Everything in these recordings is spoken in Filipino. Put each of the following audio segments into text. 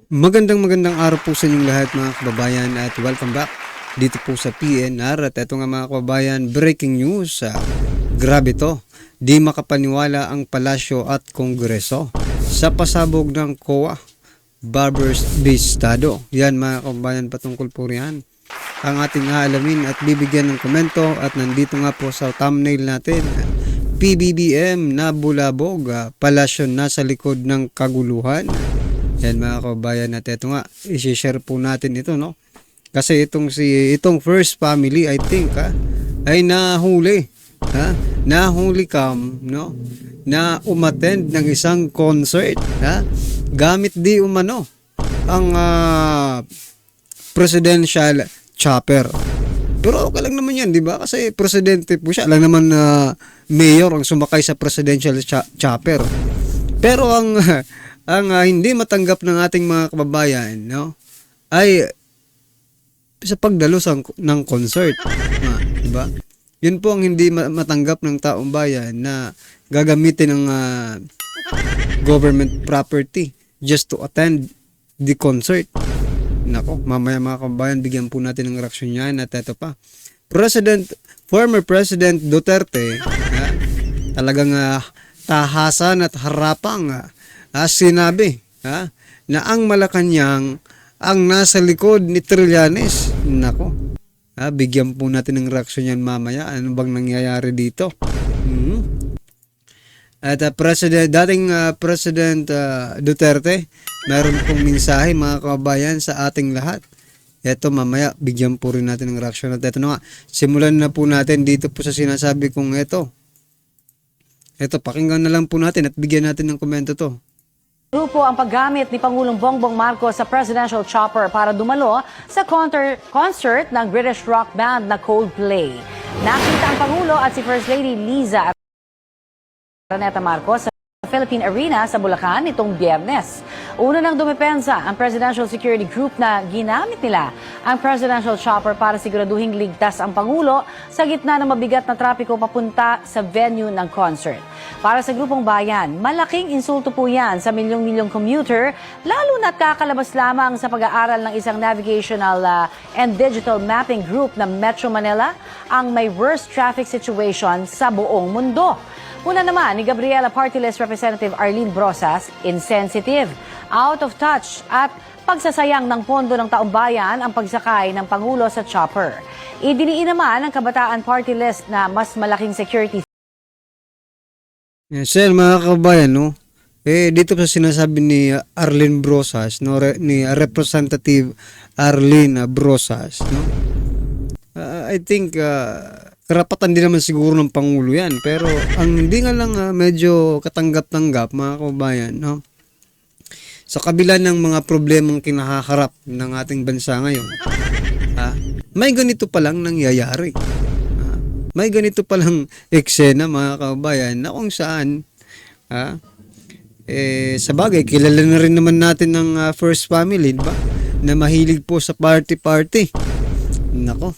Magandang araw po sa inyong lahat mga kababayan at welcome back dito po sa PNR. At ito nga mga kababayan, breaking news. Grabe to, di makapaniwala ang palasyo at kongreso sa pasabog ng COA Barbers Bistado. Yan mga kababayan, patungkol po riyan ang ating aalamin at bibigyan ng komento. At nandito nga po sa thumbnail natin, PBBM na bulabog, palasyo na sa likod ng kaguluhan. Yan mga kababayan, at ito nga, i-share po natin ito, no? Kasi itong first family, I think, ay nahuli, nahuli no? Na umattend ng isang concert, gamit di umano ang presidential chopper. Pero okay lang naman yan, di ba? Kasi presidente po siya. Alam naman na mayor ang sumakay sa presidential chopper. Pero ang hindi matanggap ng ating mga kababayan, no, ay sa pagdalo ng concert, di ba? Yun po ang hindi matanggap ng taong bayan, na gagamitin ng government property just to attend the concert. Nako, mamaya mga kababayan, bigyan po natin ng reaksyon yan. At ito pa, former President Duterte, talagang tahasan at harapang sinabi na ang Malacanang ang nasa likod ni Trillanes. Nako, bigyan po natin ng reaksyon yan mamaya. Ano bang nangyayari dito? At dating President Duterte, meron pong mensahe mga kababayan sa ating lahat. Ito mamaya, bigyan po rin natin ng reaksyon. At ito na nga, simulan na po natin dito po sa sinasabi kong ito. Ito, pakinggan na lang po natin at bigyan natin ng komento to. Grupo ang paggamit ni Pangulong Bongbong Marcos sa presidential chopper para dumalo sa concert ng British rock band na Coldplay. Nakita ang Pangulo at si First Lady Liza Araneta Marcos sa Philippine Arena sa Bulacan nitong Biyernes. Una nang dumepensa ang Presidential Security Group na ginamit nila ang presidential chopper para siguraduhing ligtas ang Pangulo sa gitna ng mabigat na trapiko papunta sa venue ng concert. Para sa grupong bayan, malaking insulto po yan sa milyong-milyong commuter, lalo na't kakalabas lamang sa pag-aaral ng isang navigational and digital mapping group na Metro Manila ang may worst traffic situation sa buong mundo. Una naman ni Gabriela Party List Representative Arlene Brosas, insensitive, out of touch at pagsasayang ng pondo ng taong bayan ang pagsakay ng Pangulo sa chopper. Idiniin naman ng Kabataan Party List na mas malaking security. Yes, sir, mga kababayan, no? Dito sa sinasabi ni Arlene Brosas, no, ni Representative Arlene Brosas, no? I think karapatan din naman siguro ng Pangulo yan. Pero ang hindi nga lang medyo katanggap-tanggap mga kababayan, no? Sa kabila ng mga problemang kinakaharap ng ating bansa ngayon, may ganito palang nangyayari. May ganito palang eksena mga kababayan na kung saan, sa bagay, kilala na rin naman natin ng first family, diba? Na mahilig po sa party-party. Nako,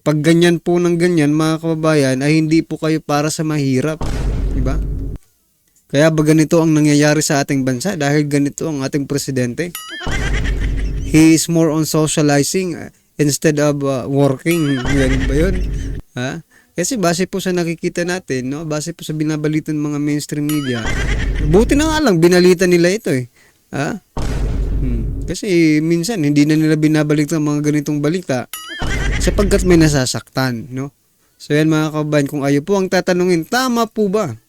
pag ganyan po ng ganyan mga kababayan, ay hindi po kayo para sa mahirap, diba? Kaya ba ganito ang nangyayari sa ating bansa dahil ganito ang ating presidente? He is more on socializing instead of working. Ganun ba yun? Kasi base po sa nakikita natin, no? Base po sa binabalitan mga mainstream media, buti na nga lang binalita nila ito Kasi minsan hindi na nila binabalitan mga ganitong balita sapagkat may nasasaktan, no? So yan mga kababayan, kung ayo po ang tatanungin, tama po ba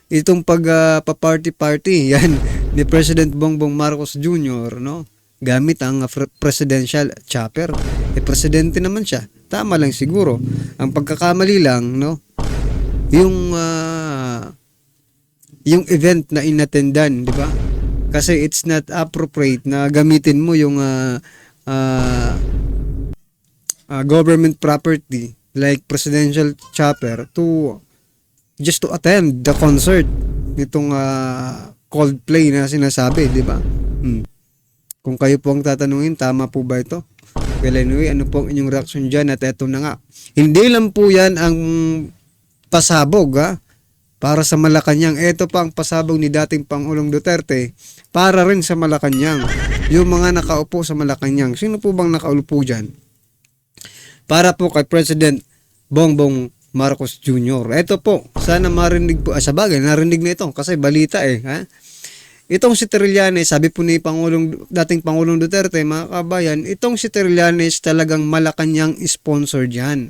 itong pa-party-party yan ni President Bongbong Marcos Jr., no? Gamit ang presidential chopper. Presidente naman siya. Tama lang siguro. Ang pagkakamali lang, no? Yung event na inattendan, di ba? Kasi it's not appropriate na gamitin mo yung government property like presidential chopper just to attend the concert nitong Coldplay na sinasabi, di ba? Kung kayo po ang tatanungin, tama po ba ito? Well, anyway, ano po ang inyong reaction dyan? At eto na nga, hindi lang po yan ang pasabog para sa Malacanang. Ito pa ang pasabog ni dating Pangulong Duterte para rin sa Malacanang. Yung mga nakaupo sa Malacanang, sino po bang nakaupo dyan? Para po kay President Bongbong Marcos Jr. Ito po, sana marinig po, sa bagay, narinig na ito kasi balita ha? Itong si Trillanes, sabi po ni dating Pangulong Duterte, mga kabayan, itong si Trillanes talagang Malacanang sponsor dyan.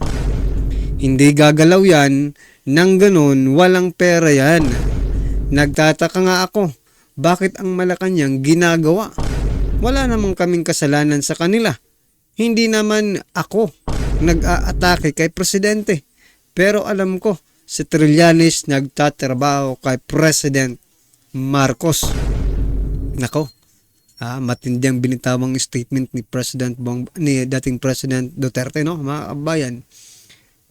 Hindi gagalaw yan, nang ganun, walang pera yan. Nagtataka nga ako, bakit ang Malacanang ginagawa? Wala namang kaming kasalanan sa kanila. Hindi naman ako nag-aatake kay Presidente. Pero alam ko, si Trillanes nagtatrabaho kay President Marcos. Nako, matindi ang binitawang statement ni dating President Duterte, no, mga kabayan.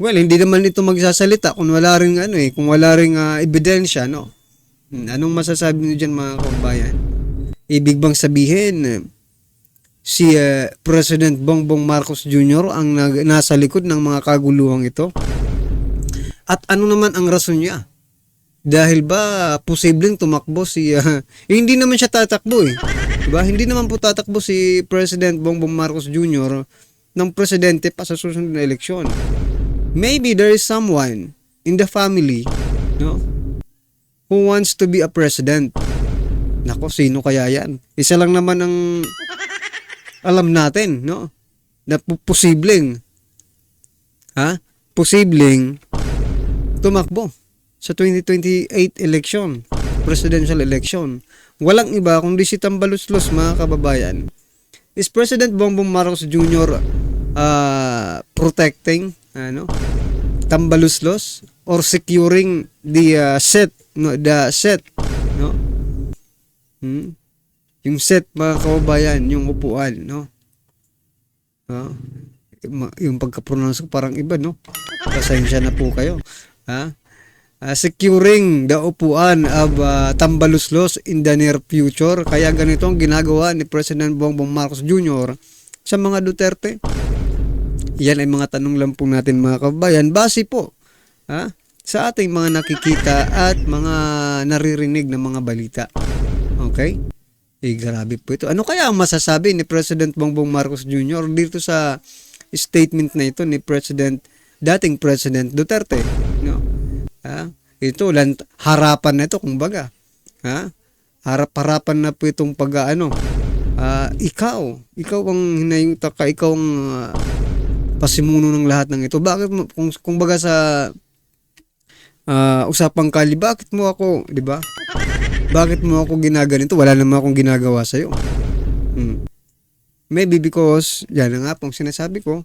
Well, hindi naman ito magsasalita kung wala ring kung wala ring ebidensya, no. Anong masasabi niyo diyan, mga kabayan? Ibig bang sabihin si President Bongbong Marcos Jr. ang nasa likod ng mga kaguluhang ito? At ano naman ang rason niya? Dahil ba posibleng tumakbo hindi naman siya tatakbo Diba? Hindi naman po tatakbo si President Bongbong Marcos Jr. ng presidente pa sa susunod na eleksyon. Maybe there is someone in the family, no, who wants to be a president. Nako, sino kaya yan? Isa lang naman ang alam natin, no? Na posibleng tumakbo sa 2028 election, presidential election. Walang iba kundi si Tambaluslos, mga kababayan. Is President Bongbong Marcos Jr. Protecting Tambaluslos or securing the set, no? Yung set, mga kababayan, yung upuan, no? Yung pagka-pronounce ko parang iba, no? Pasensya na po kayo. Securing the upuan of Tambaluslos in the near future. Kaya ganito ang ginagawa ni President Bongbong Marcos Jr. sa mga Duterte. Yan ay mga tanong lang po natin, mga kababayan, base po sa ating mga nakikita at mga naririnig ng mga balita. Okay? Grabe po ito. Ano kaya ang masasabi ni President Bongbong Marcos Jr. dito sa statement na ito ni dating President Duterte? No? Ito, harapan na ito, kumbaga. Harap-harapan na po itong ikaw ang hinayuta ka, ikaw ang pasimuno ng lahat ng ito. Bakit mo, kung baga sa usapang kali, bakit mo ako, di ba? Bakit mo ako ginaganito? Wala naman akong ginagawa sa'yo. Maybe because, yan na nga pong sinasabi ko,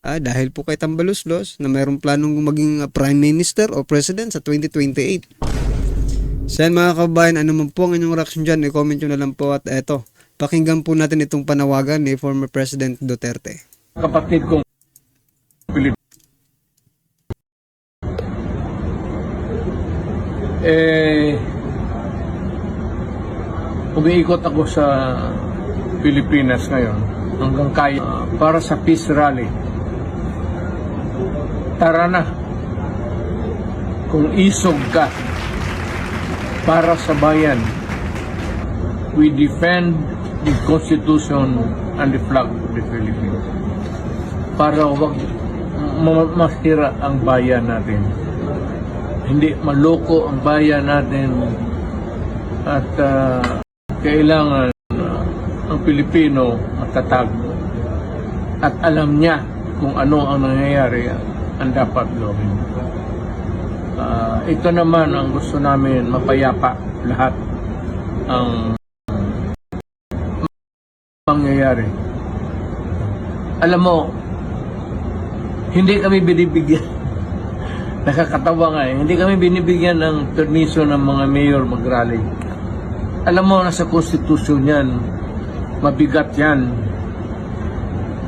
dahil po kay Tambaluslos na mayroong planong maging Prime Minister o President sa 2028. Saan, mga kababayan, ano man po ang inyong reaction dyan, i-comment nyo na lang po. At eto, pakinggan po natin itong panawagan ni former President Duterte. Kapatid kong Pilipino, umiikot ako sa Pilipinas ngayon hanggang kaya para sa peace rally. Tara na, kung isog ka para sa bayan, we defend the Constitution and the flag of the Philippines para wag masira ang bayan natin, hindi maloko ang bayan natin, at kailangan ang Pilipino matatag at alam niya kung ano ang nangyayari ang dapat gawin. Ito naman ang gusto namin, mapayapa lahat ang mangyayari. Alam mo, hindi kami binibigyan nakakatawa nga hindi kami binibigyan ng permiso ng mga mayor mag-rally. Alam mo, nasa konstitusyon yan, mabigat yan,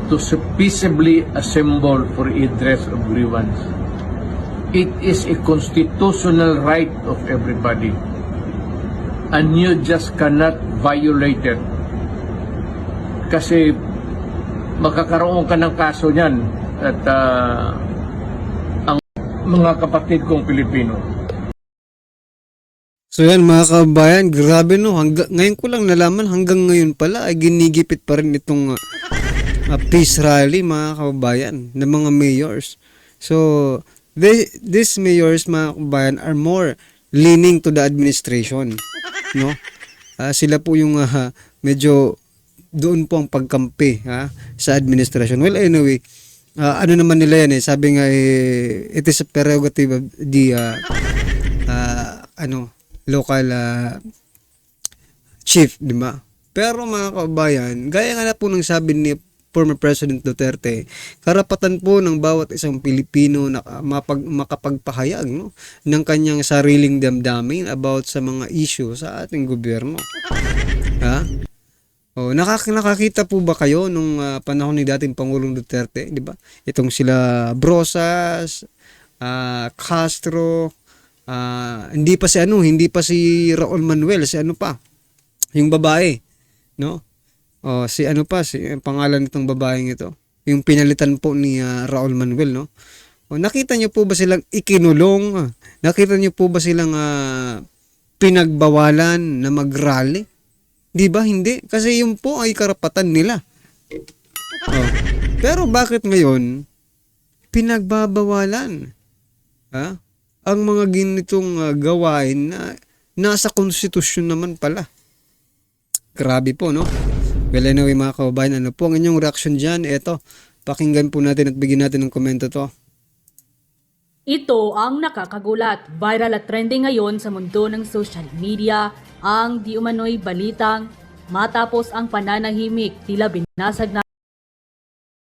to peaceably assemble for redress of grievance. It is a constitutional right of everybody, and you just cannot violate it. Kasi makakaroon ka ng kaso niyan. At ang mga kapatid kong Pilipino, So yan mga kabayan, grabe no. Ngayon ko lang nalaman hanggang ngayon pala ay ginigipit pa rin itong peace rally mga kabayan ng mga mayors. So these mayors mga kabayan are more leaning to the administration, no? Sila po yung medyo doon po ang pagkampi sa administration. Well anyway, ano naman nila yan sabi nga it is a prerogative of the local chief, di ba? Pero mga kabayan, gaya nga na po ng sabi ni former President Duterte, karapatan po ng bawat isang Pilipino na makapagpahayag ng kanyang sariling damdamin about sa mga issue sa ating gobyerno. Nakakita po ba kayo nung panahon ni dating Pangulong Duterte, di ba? Itong sila Brosas, Castro, hindi pa si Raul Manuel, yung babae, no? Si pangalan nitong babaeng ito, yung pinalitan po ni Raul Manuel, no? Nakita niyo po ba silang ikinulong? Nakita niyo po ba silang pinagbawalan na mag-rally? Di ba? Hindi. Kasi yun po ay karapatan nila. Pero bakit ngayon pinagbabawalan? Ang mga ganitong gawain na nasa konstitusyon naman pala. Grabe po, no? Well, anyway mga kababayan, ano po ang inyong reaction dyan? Eto, pakinggan po natin at bigyan natin ng komento to. Ito ang nakakagulat. Viral at trending ngayon sa mundo ng social media ang di umano'y balitang matapos ang pananahimik, tila binasag na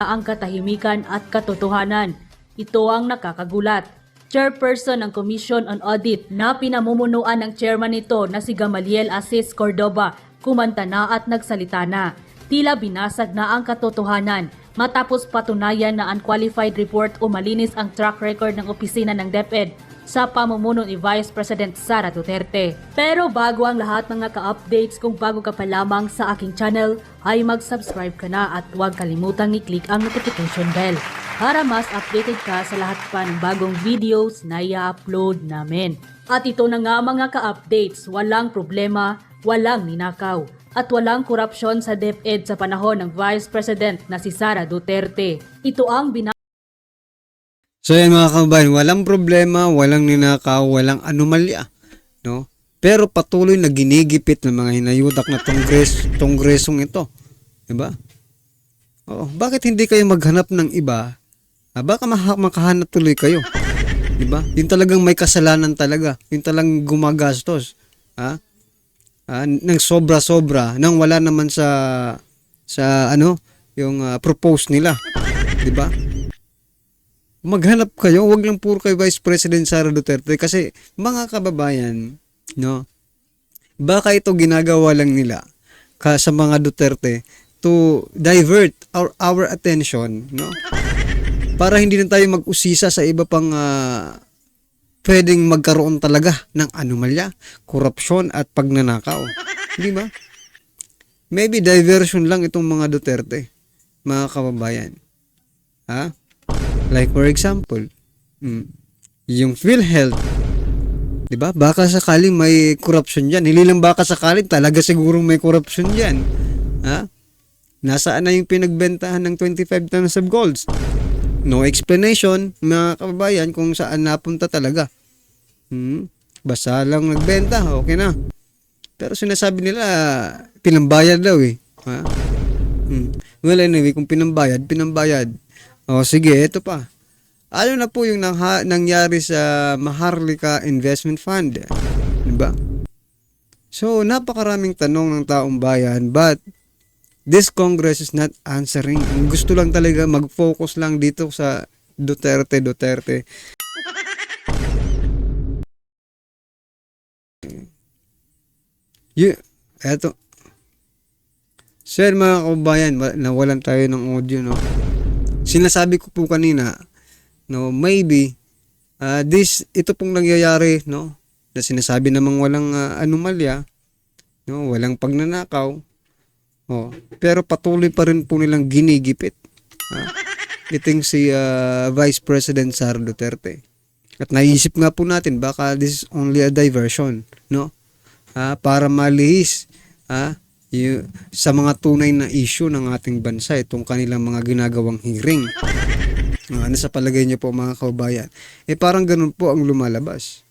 ang katahimikan at katotohanan. Ito ang nakakagulat. Chairperson ng Commission on Audit na pinamumunuan ng chairman nito na si Gamaliel Asis Cordoba, kumanta na at nagsalita na. Tila binasag na ang katotohanan matapos patunayan na unqualified report o malinis ang track record ng opisina ng DepEd sa pamumuno ni Vice President Sara Duterte. Pero bago ang lahat ng ka-updates, kung bago ka pa lamang sa aking channel, ay mag-subscribe ka na at huwag kalimutang i-click ang notification bell para mas updated ka sa lahat pa ng bagong videos na i-upload namin. At ito na nga mga ka-updates, walang problema, walang ninakaw, at walang korupsyon sa DepEd sa panahon ng Vice President na si Sara Duterte. Ito ang So yan mga kababayan, walang problema, walang ninakaw, walang anomalya, no? Pero patuloy na ginigipit ng mga hinayudak na tongresong ito, 'di ba? Bakit hindi kayo maghanap ng iba? Baka makahanap tuloy kayo, 'di ba? Yung talagang may kasalanan talaga, yung talagang gumagastos, ng sobra-sobra nang wala naman sa yung propose nila, 'di ba? Maghanap kayo, wag lang puro kay Vice President Sara Duterte kasi mga kababayan, no? Baka ito ginagawa lang nila sa mga Duterte to divert our attention, no? Para hindi na tayo mag-usisa sa iba pang pwedeng magkaroon talaga ng anomalya, korupsyon at pagnanakaw. Di ba? Maybe diversion lang itong mga Duterte, mga kababayan. Like for example, yung PhilHealth, 'di ba? Baka sakaling may corruption diyan. Hindi lang baka sakaling, talaga siguro may corruption diyan. Nasaan na yung pinagbentahan ng 25 tons of gold? No explanation, mga kababayan, kung saan napunta talaga. Basta lang nagbenta, okay na. Pero sinasabi nila pinambayad daw eh. Well anyway, kung pinambayad. Sige, ito pa. Ano na po yung nangyari sa Maharlika Investment Fund? Diba? So, napakaraming tanong ng taong bayan, but this Congress is not answering. Ang gusto lang talaga mag-focus lang dito sa Duterte. Eto. Sir, mga kabayan, nawalan tayo ng audio, no? Sinasabi ko po kanina, no, maybe ito pong nangyayari, no, na sinasabi namang walang anomalya, no, walang pagnanakaw, pero patuloy pa rin po nilang ginigipit itong si Vice President Sara Duterte. At naisip nga po natin, baka this is only a diversion, no? Para malihis sa mga tunay na issue ng ating bansa, itong kanilang mga ginagawang hearing. Ano sa palagay niyo po mga kababayan? Parang ganun po ang lumalabas.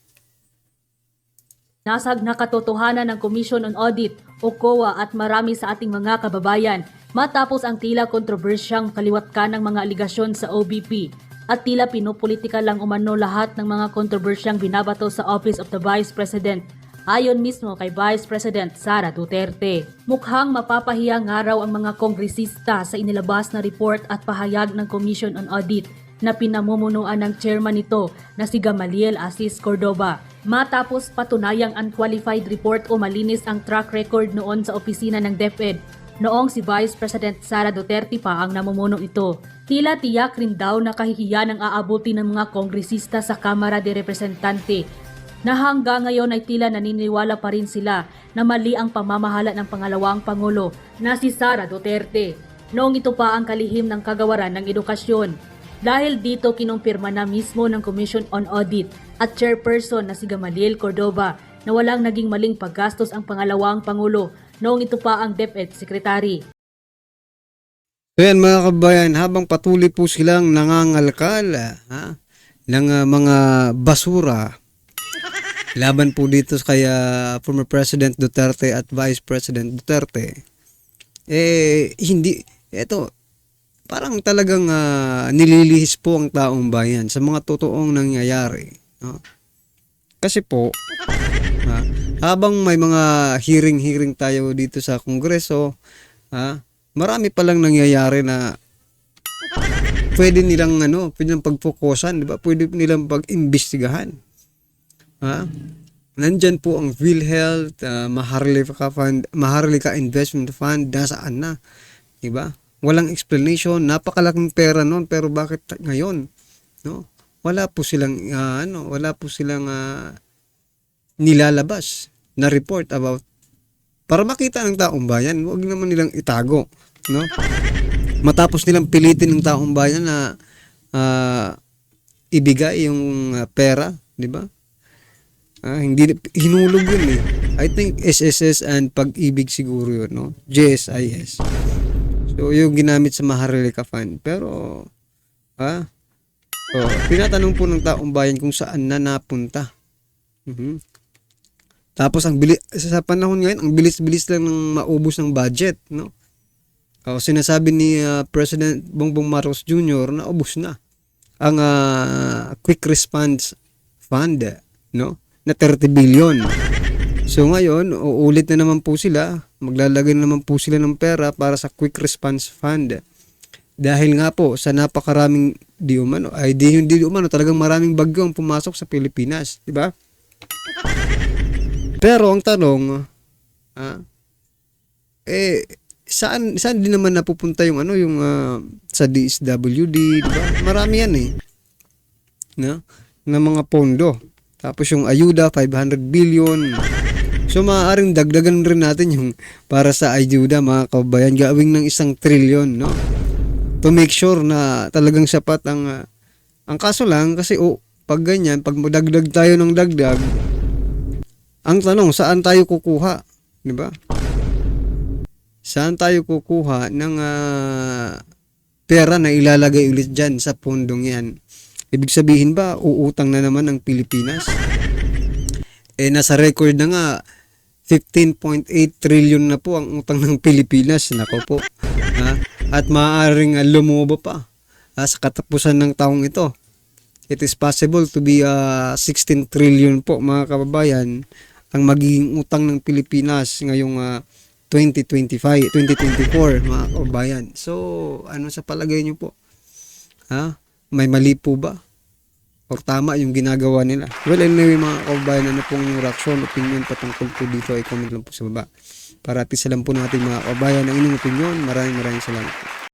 Nasag na katotohanan ng Commission on Audit o COA at marami sa ating mga kababayan matapos ang tila kontrobersyang kaliwatkan ng mga aligasyon sa OBP at tila pinupolitika lang umano lahat ng mga kontrobersyang binabato sa Office of the Vice President ayon mismo kay Vice President Sara Duterte. Mukhang mapapahiya nga raw ang mga kongresista sa inilabas na report at pahayag ng Commission on Audit na pinamumunuan ng chairman nito na si Gamaliel Asis Cordova. Matapos patunayang unqualified report o malinis ang track record noon sa opisina ng DepEd, noong si Vice President Sara Duterte pa ang namumuno ito. Tila tiyak rin daw na kahihiyan ang aabuti ng mga kongresista sa Kamara de Representante na hanggang ngayon ay tila naniniwala pa rin sila na mali ang pamamahala ng pangalawang Pangulo na si Sara Duterte. Noong ito pa ang kalihim ng kagawaran ng edukasyon. Dahil dito kinumpirma na mismo ng Commission on Audit at chairperson na si Gamaliel Cordova na walang naging maling paggastos ang pangalawang Pangulo noong ito pa ang DepEd Secretary. So yan mga kabayan, habang patuloy po silang nangangalkal ng mga basura laban po dito kay former President Duterte at Vice President Duterte, parang talagang nililihis po ang taong bayan sa mga totoong nangyayari. No? Kasi po, habang may mga hearing tayo dito sa Kongreso, marami palang nangyayari na pwede nilang pagfokusan, di ba? Pwede nilang pag-imbestigahan. Nandyan po ang PhilHealth, Maharlika Investment Fund, nasaan na, di ba? Walang explanation, napakalaking pera noon, pero bakit ngayon, no? Wala po silang nilalabas na report about para makita ng taong bayan. Huwag naman nilang itago, no? Matapos nilang pilitin ng taong bayan na ibigay yung pera, di ba? Hindi hinulog yun eh. I think SSS and Pag-ibig siguro yun, no? JSIS. So, yung ginamit sa Maharlika Fund. Pero, tinatanong po ng taong bayan kung saan na napunta. Tapos, sa panahon ngayon, ang bilis-bilis lang ng maubos ng budget, no? Sinasabi ni President Bongbong Marcos Jr. na ubos na ang Quick Response Fund, no? Na 30 billion. So ngayon, uulit na naman po sila, maglalagay na naman po sila ng pera para sa Quick Response Fund. Dahil nga po sa napakaraming talagang maraming bagyo ang pumasok sa Pilipinas, di ba? Pero ang tanong, saan din naman napupunta yung sa DSWD, di ba? Marami yan no? Na mga pondo. Tapos yung ayuda, 500 billion. So maaaring dagdagan rin natin yung para sa ayuda mga kabayan, gawing ng 1 trillion, no? To make sure na talagang sapat ang kaso lang kasi pag ganyan, pag madagdag tayo ng dagdag, ang tanong, saan tayo kukuha, di ba? Saan tayo kukuha ng pera na ilalagay ulit dyan sa pondong yan? Ibig sabihin ba, uutang na naman ang Pilipinas? Nasa record na nga, 15.8 trillion na po ang utang ng Pilipinas. Nako po. At maaaring lumubo pa sa katapusan ng taong ito. It is possible to be 16 trillion po mga kababayan ang magiging utang ng Pilipinas ngayong 2024 mga kababayan. So, ano sa palagay niyo po? May mali po ba? O tama yung ginagawa nila? Well, anyway mga kababayan, ano pong yung reaction, opinion patungkol po dito ay comment lang po sa baba. Para at isa lang po natin mga kababayan ang inyong opinion. Maraming salamat po.